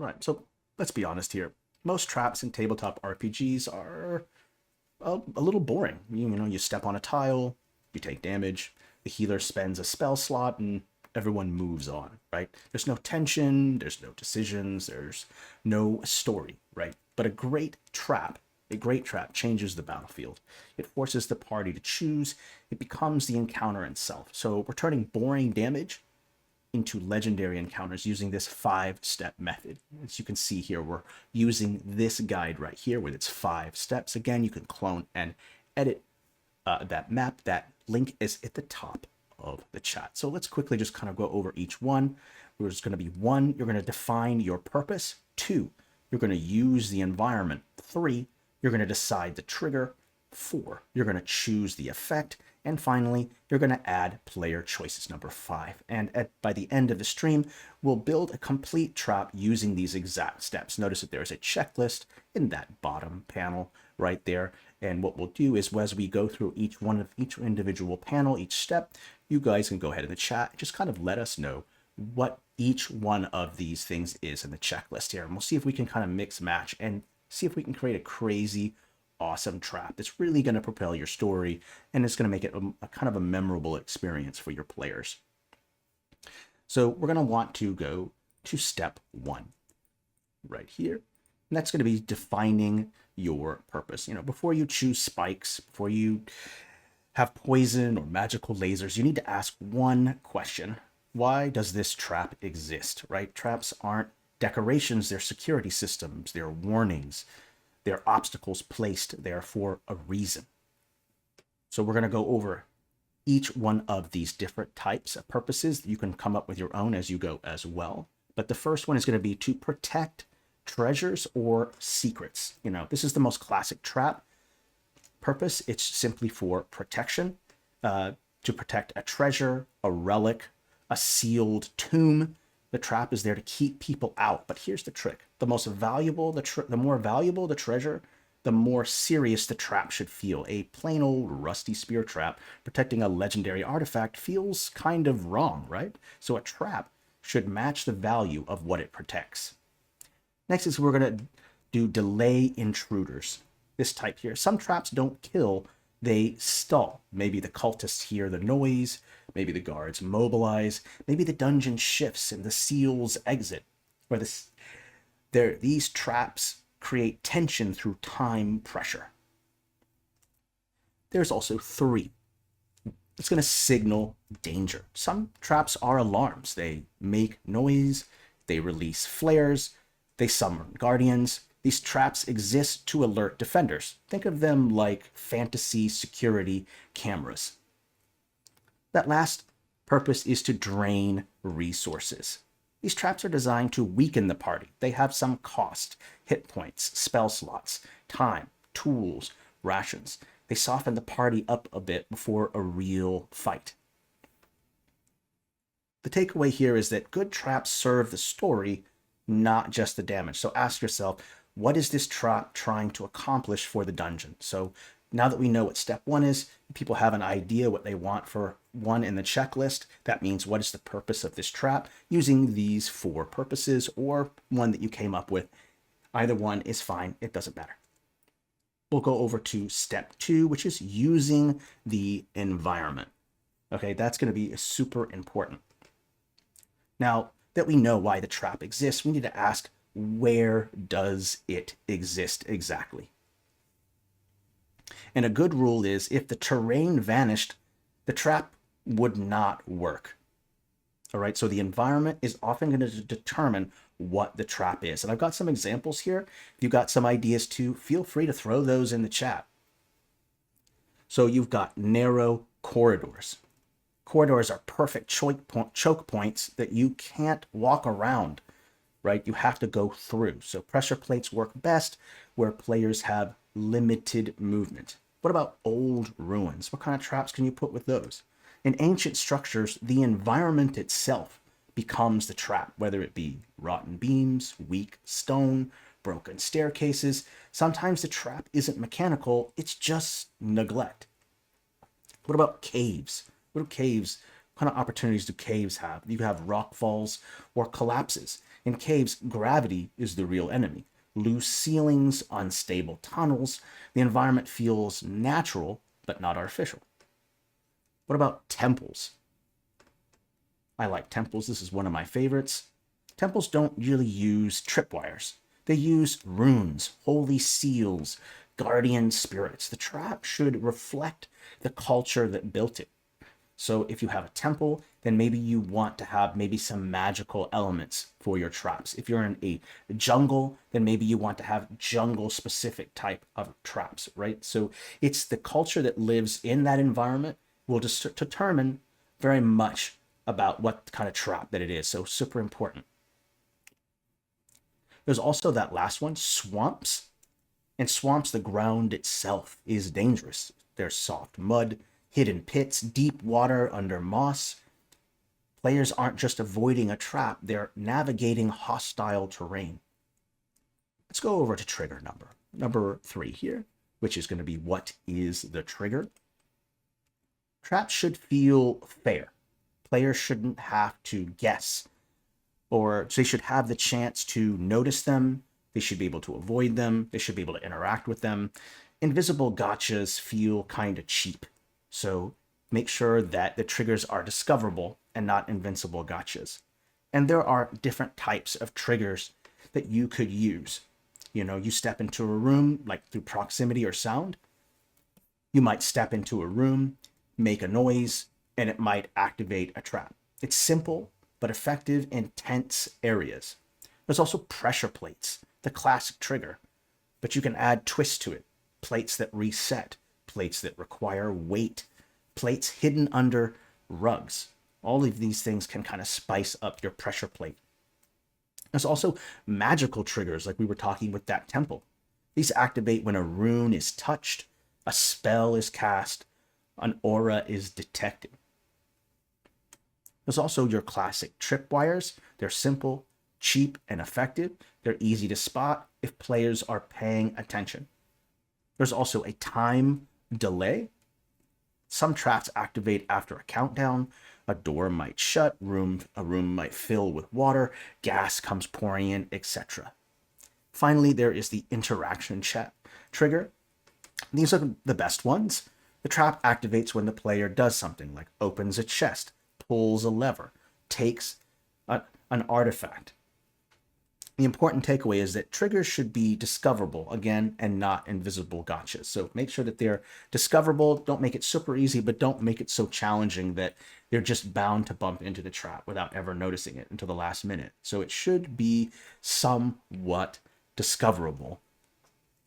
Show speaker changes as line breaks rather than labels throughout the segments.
Right, so let's be honest here. Most traps in tabletop RPGs are a little boring. You know, you step on a tile, you take damage, the healer spends a spell slot, and everyone moves on, right? There's no tension, there's no decisions, there's no story, right? But a great trap changes the battlefield. It forces the party to choose, it becomes the encounter itself. So we're turning boring damage into legendary encounters using this 5-step method. As you can see here, we're using this guide right here with its 5 steps. Again, you can clone and edit that map. That link is at the top of the chat. So let's quickly just kind of go over each one. There's going to be 1, you're going to define your purpose. 2, you're going to use the environment. 3, you're going to decide the trigger. 4, you're going to choose the effect. And finally, you're going to add player choices, number 5. And by the end of the stream, we'll build a complete trap using these exact steps. Notice that there's a checklist in that bottom panel right there. And what we'll do is as we go through each individual panel, each step, you guys can go ahead in the chat, just kind of let us know what each one of these things is in the checklist here. And we'll see if we can kind of mix match and see if we can create a crazy awesome trap that's really going to propel your story, and it's going to make it a kind of a memorable experience for your players. So we're going to want to go to step 1 right here. And that's going to be defining your purpose. You know, before you choose spikes, before you have poison or magical lasers, you need to ask one question. Why does this trap exist, right? Traps aren't decorations, they're security systems, they're warnings. They're obstacles placed there for a reason. So we're going to go over each one of these different types of purposes. You can come up with your own as you go as well. But the first one is going to be to protect treasures or secrets. You know, this is the most classic trap purpose. It's simply for protection, to protect a treasure, a relic, a sealed tomb. The trap is there to keep people out. But here's the trick. The more valuable the treasure, the more serious the trap should feel. A plain old rusty spear trap protecting a legendary artifact feels kind of wrong, right? So a trap should match the value of what it protects. Next is we're going to do delay intruders. This type here. Some traps don't kill, they stall. Maybe the cultists hear the noise, maybe the guards mobilize, maybe the dungeon shifts and the seals exit. Or these traps create tension through time pressure. There's also 3. It's going to signal danger. Some traps are alarms. They make noise, they release flares, they summon guardians. These traps exist to alert defenders. Think of them like fantasy security cameras. That last purpose is to drain resources. These traps are designed to weaken the party. They have some cost, hit points, spell slots, time, tools, rations. They soften the party up a bit before a real fight. The takeaway here is that good traps serve the story, not just the damage. So ask yourself, what is this trap trying to accomplish for the dungeon? So now that we know what step 1 is, people have an idea what they want for 1 in the checklist. That means what is the purpose of this trap using these 4 purposes or one that you came up with. Either one is fine. It doesn't matter. We'll go over to step 2, which is using the environment. Okay, that's going to be super important. Now that we know why the trap exists, we need to ask, where does it exist exactly? And a good rule is if the terrain vanished, the trap would not work. All right, so the environment is often going to determine what the trap is. And I've got some examples here. If you've got some ideas too, feel free to throw those in the chat. So you've got narrow corridors. Corridors are perfect choke points that you can't walk around, right? You have to go through. So pressure plates work best where players have limited movement. What about old ruins? What kind of traps can you put with those? In ancient structures, the environment itself becomes the trap, whether it be rotten beams, weak stone, broken staircases. Sometimes the trap isn't mechanical, it's just neglect. What about caves? What kind of opportunities do caves have? You have rock falls or collapses. In caves, gravity is the real enemy. Loose ceilings, unstable tunnels, the environment feels natural, but not artificial. What about temples? I like temples. This is one of my favorites. Temples don't really use tripwires. They use runes, holy seals, guardian spirits. The trap should reflect the culture that built it. So if you have a temple, then maybe you want to have maybe some magical elements for your traps. If you're in a jungle, then maybe you want to have jungle specific type of traps, right? So it's the culture that lives in that environment will just determine very much about what kind of trap that it is. So super important. There's also that last one, swamps. In swamps, the ground itself is dangerous. There's soft mud, hidden pits, deep water under moss. Players aren't just avoiding a trap, they're navigating hostile terrain. Let's go over to trigger number 3 here, which is going to be what is the trigger? Traps should feel fair. Players shouldn't have to guess, or they should have the chance to notice them. They should be able to avoid them. They should be able to interact with them. Invisible gotchas feel kind of cheap. So make sure that the triggers are discoverable and not invincible gotchas. And there are different types of triggers that you could use. You know, you step into a room, like through proximity or sound. You might step into a room, make a noise, and it might activate a trap. It's simple, but effective in tense areas. There's also pressure plates, the classic trigger, but you can add twists to it. Plates that reset, plates that require weight, plates hidden under rugs. All of these things can kind of spice up your pressure plate. There's also magical triggers, like we were talking with that temple. These activate when a rune is touched, a spell is cast, an aura is detected. There's also your classic tripwires. They're simple, cheap, and effective. They're easy to spot if players are paying attention. There's also a time delay. Some traps activate after a countdown. A door might shut, a room might fill with water, gas comes pouring in, etc. Finally, there is the interaction trigger. These are the best ones. The trap activates when the player does something like opens a chest, pulls a lever, takes an artifact. The important takeaway is that triggers should be discoverable, again, and not invisible gotchas. So make sure that they're discoverable. Don't make it super easy, but don't make it so challenging that they're just bound to bump into the trap without ever noticing it until the last minute. So it should be somewhat discoverable.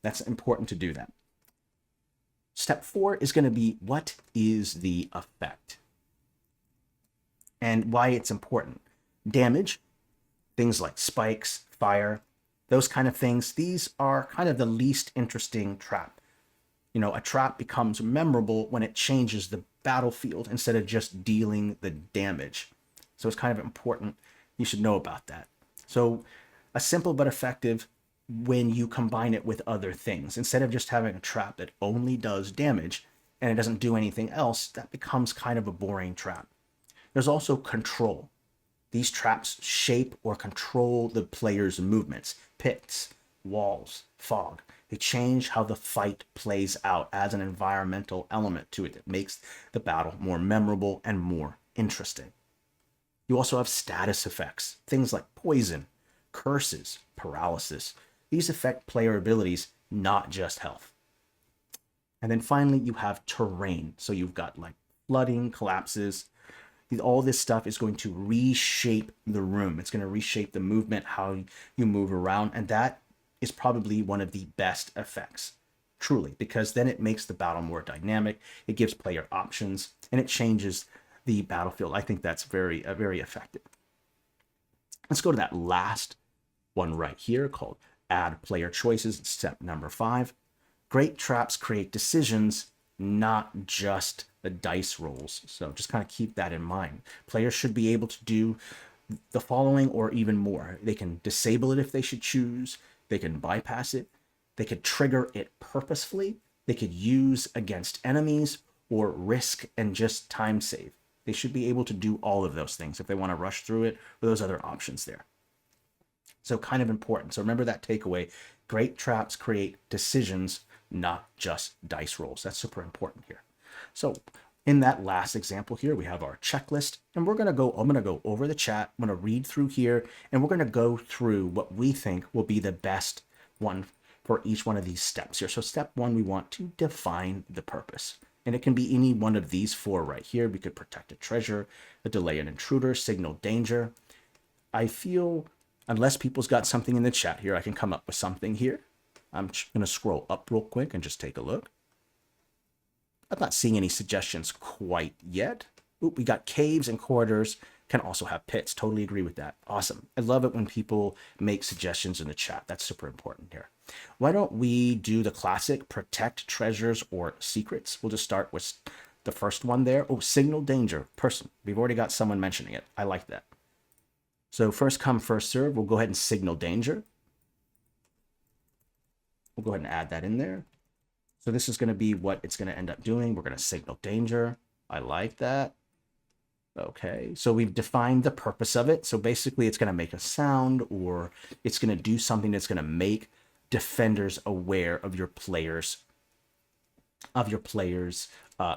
That's important to do that. Step 4 is going to be, what is the effect? And why it's important. Damage, things like spikes, fire, those kind of things, these are kind of the least interesting trap. You know, a trap becomes memorable when it changes the battlefield instead of just dealing the damage. So it's kind of important. You should know about that. So a simple but effective when you combine it with other things. Instead of just having a trap that only does damage and it doesn't do anything else, that becomes kind of a boring trap. There's also control. These traps shape or control the player's movements, pits, walls, fog. They change how the fight plays out, adds an environmental element to it that makes the battle more memorable and more interesting. You also have status effects, things like poison, curses, paralysis. These affect player abilities, not just health. And then finally, you have terrain. So you've got like flooding, collapses. All this stuff is going to reshape the room. It's going to reshape the movement, how you move around. And that is probably one of the best effects, truly, because then it makes the battle more dynamic. It gives player options and it changes the battlefield. I think that's very effective. Let's go to that last one right here called add player choices. Step number 5. Great traps create decisions, not just the dice rolls. So just kind of keep that in mind. Players should be able to do the following or even more. They can disable it if they should choose. They can bypass it. They could trigger it purposefully. They could use against enemies or risk and just time save. They should be able to do all of those things if they want to rush through it, or those other options there. So kind of important. So remember that takeaway. Great traps create decisions, not just dice rolls. That's super important here. So in that last example here, we have our checklist, and I'm going to go over the chat. I'm going to read through here, and we're going to go through what we think will be the best one for each one of these steps here. So step one, we want to define the purpose. And it can be any one of these four right here. We could protect a treasure, delay an intruder, signal danger. I feel, unless people's got something in the chat here, I can come up with something here. I'm going to scroll up real quick and just take a look. I'm not seeing any suggestions quite yet. Ooh, we got caves and corridors, can also have pits. Totally agree with that. Awesome. I love it when people make suggestions in the chat. That's super important here. Why don't we do the classic protect treasures or secrets? We'll just start with the first one there. Oh, signal danger, person. We've already got someone mentioning it. I like that. So first come, first serve. We'll go ahead and signal danger. We'll go ahead and add that in there. So this is going to be what it's going to end up doing. We're going to signal danger. I like that. Okay, so we've defined the purpose of it. So basically it's going to make a sound, or it's going to do something that's going to make defenders aware of your players'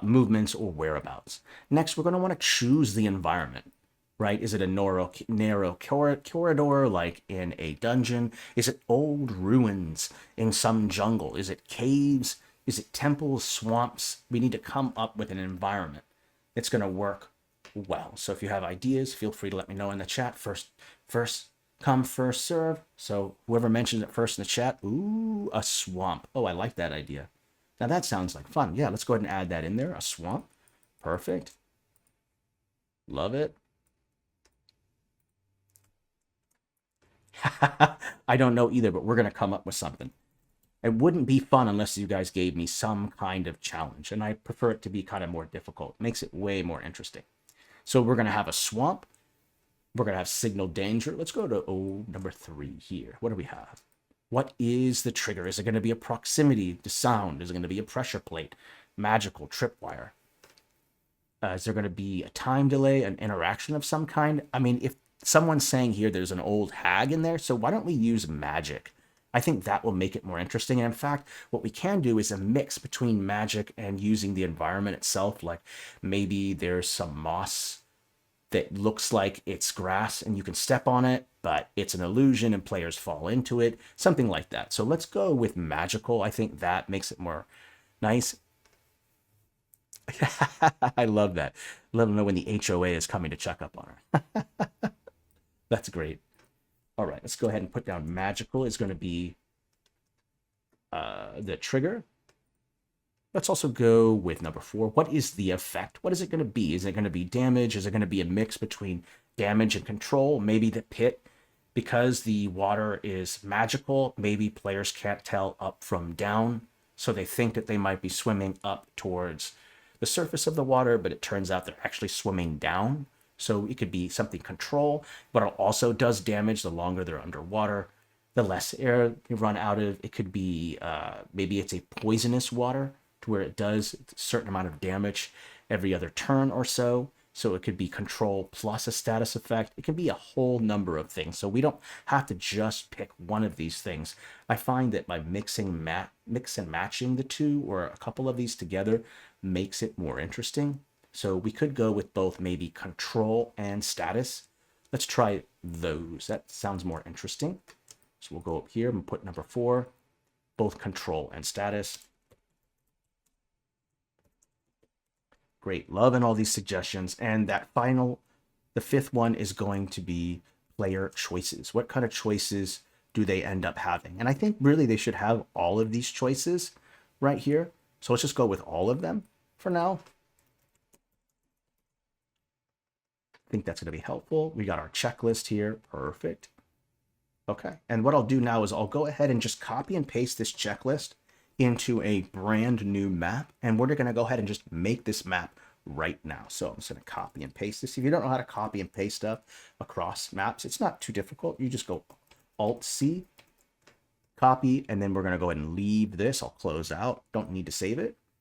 movements or whereabouts. Next, we're going to want to choose the environment, right? Is it a narrow corridor like in a dungeon? Is it old ruins in some jungle? Is it caves? Is it temples, swamps? We need to come up with an environment that's going to work well. So if you have ideas, feel free to let me know in the chat. First come, first serve. So whoever mentions it first in the chat, ooh, a swamp. Oh, I like that idea. Now that sounds like fun. Yeah, let's go ahead and add that in there. A swamp. Perfect. Love it. I don't know either, but we're going to come up with something. It wouldn't be fun unless you guys gave me some kind of challenge, and I prefer it to be kind of more difficult. It makes it way more interesting. So we're going to have a swamp. We're going to have signal danger. Let's go to number 3 here. What do we have? What is the trigger? Is it going to be a proximity to sound? Is it going to be a pressure plate? Magical tripwire? Is there going to be a time delay, an interaction of some kind? I mean, if someone's saying here there's an old hag in there, so why don't we use magic? I think that will make it more interesting. And in fact, what we can do is a mix between magic and using the environment itself. Like maybe there's some moss that looks like it's grass and you can step on it, but it's an illusion and players fall into it. Something like that. So let's go with magical. I think that makes it more nice. I love that. Let them know when the HOA is coming to check up on her. That's great. All right, let's go ahead and put down magical is going to be the trigger. Let's also go with number 4. What is the effect? What is it going to be? Is it going to be damage? Is it going to be a mix between damage and control? Maybe the pit, because the water is magical, maybe players can't tell up from down, so they think that they might be swimming up towards the surface of the water, but it turns out they're actually swimming down. So it could be something control, but it also does damage the longer they're underwater, the less air you run out of. It could be maybe it's a poisonous water to where it does a certain amount of damage every other turn or so. So it could be control plus a status effect. It can be a whole number of things. So we don't have to just pick one of these things. I find that by mix and matching the two or a couple of these together makes it more interesting. So we could go with both maybe control and status. Let's try those. That sounds more interesting. So we'll go up here and put number 4, both control and status. Great, loving all these suggestions. And that final, the 5th one is going to be player choices. What kind of choices do they end up having? And I think really they should have all of these choices right here. So let's just go with all of them for now. I think that's going to be helpful. We got our checklist here. Perfect. Okay. And what I'll do now is I'll go ahead and just copy and paste this checklist into a brand new map. And we're going to go ahead and just make this map right now. So I'm just going to copy and paste this. If you don't know how to copy and paste stuff across maps, it's not too difficult. You just go Alt-C, copy, and then we're going to go ahead and leave this. I'll close out. Don't need to save it.